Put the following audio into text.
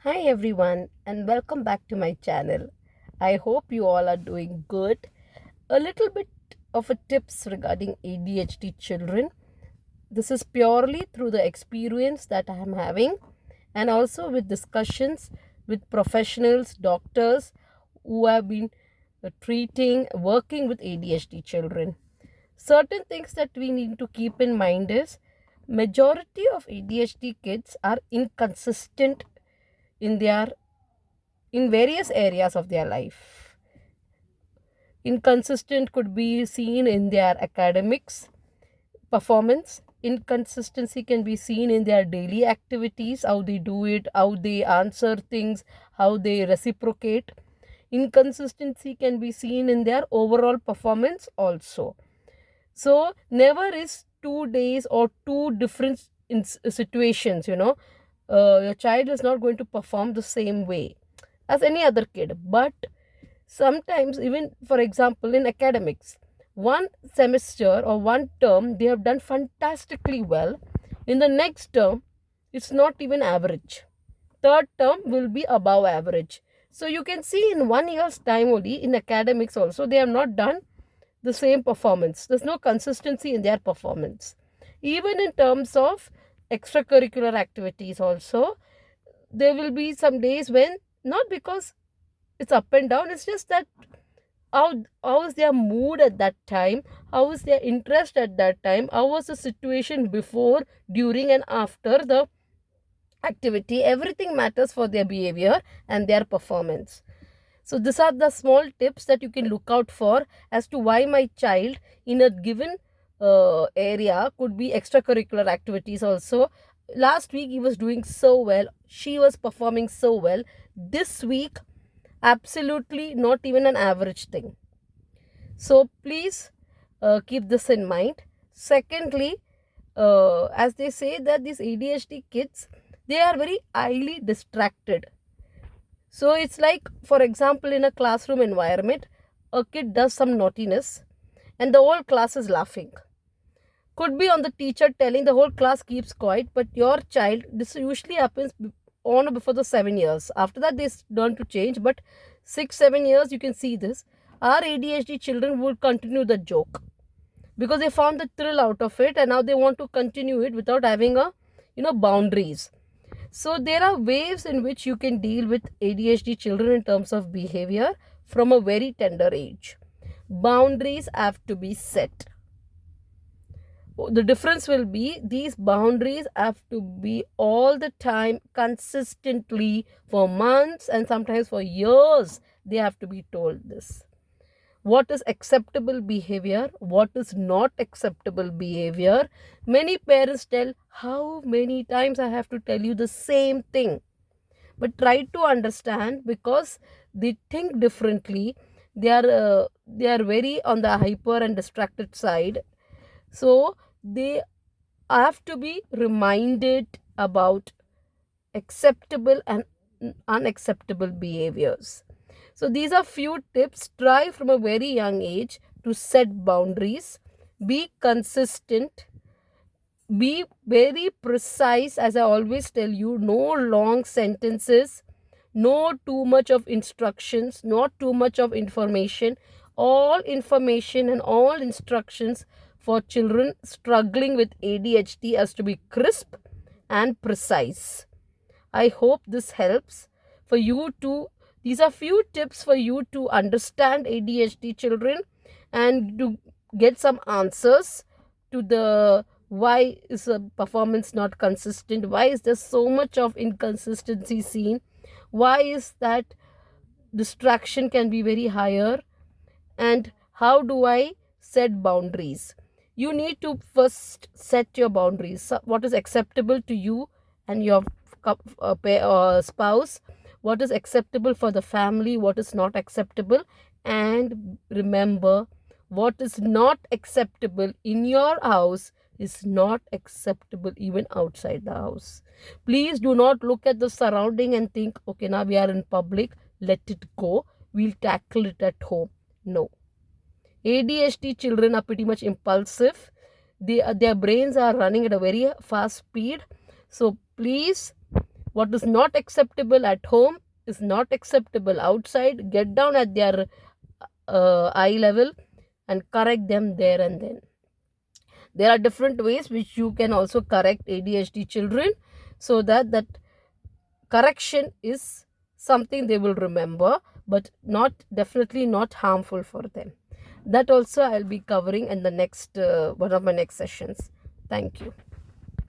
Hi everyone and welcome back to my channel. I hope you all are doing good. A little bit of a tips regarding ADHD children. This is purely through the experience that I am having and also with discussions with professionals, doctors who have been working with ADHD children. Certain things that we need to keep in mind is majority of ADHD kids are inconsistent in their in various areas of their life. Inconsistent could be seen in their academics performance. Inconsistency can be seen in their daily activities, how they do it, how they answer things, how they reciprocate. Inconsistency can be seen in their overall performance also. So, never is 2 days or two different situations. Your child is not going to perform the same way as any other kid, but sometimes even for example in academics, one semester or one term they have done fantastically well. In the next term it's not even average. Third term will be above average. So you can see in 1 year's time only in academics also they have not done the same performance. There's no consistency in their performance. Even in terms of extracurricular activities also, there will be some days when, not because it's up and down, it's just that how is their mood at that time, how is their interest at that time, how was the situation before, during and after the activity. Everything matters for their behavior and their performance. So these are the small tips that you can look out for as to why my child in a given area could be extracurricular activities also. Last week he was doing so well, she was performing so well. This week absolutely not even an average thing. So please keep this in mind. Secondly, as they say that these ADHD kids, they are very highly distracted. So it's like, for example, in a classroom environment, a kid does some naughtiness and the whole class is laughing. Could be on the teacher telling, the whole class keeps quiet, but your child, this usually happens on or before the 7 years. After that, they learn to change, but 6, 7 years, you can see this. Our ADHD children would continue the joke because they found the thrill out of it and now they want to continue it without having boundaries. So there are ways in which you can deal with ADHD children in terms of behavior from a very tender age. Boundaries have to be set. The difference will be these boundaries have to be all the time, consistently, for months and sometimes for years. They have to be told this. What is acceptable behavior, what is not acceptable behavior. Many parents tell, how many times I have to tell you the same thing? But try to understand, because they think differently. They are very on the hyper and distracted side. So they have to be reminded about acceptable and unacceptable behaviors. So these are few tips. Try from a very young age to set boundaries, be consistent, be very precise. As I always tell you, no long sentences, no too much of instructions, not too much of information. All information and all instructions for children struggling with ADHD has to be crisp and precise. I hope this helps for you to. These are few tips for you to understand ADHD children and to get some answers to the why is a performance not consistent, why is there so much of inconsistency seen, why is that distraction can be very higher, and how do I set boundaries. You need to first set your boundaries. What is acceptable to you and your spouse, what is acceptable for the family, what is not acceptable. And remember, what is not acceptable in your house is not acceptable even outside the house. Please do not look at the surrounding and think, okay, now we are in public, let it go, we'll tackle it at home. No. ADHD children are pretty much impulsive. Their brains are running at a very fast speed. So please What is not acceptable at home is not acceptable outside. Get down at their eye level and correct them there and then. There are different ways which you can also correct ADHD children, so that correction is something they will remember, but definitely not harmful for them. That also I'll be covering in the next one of my next sessions. Thank you.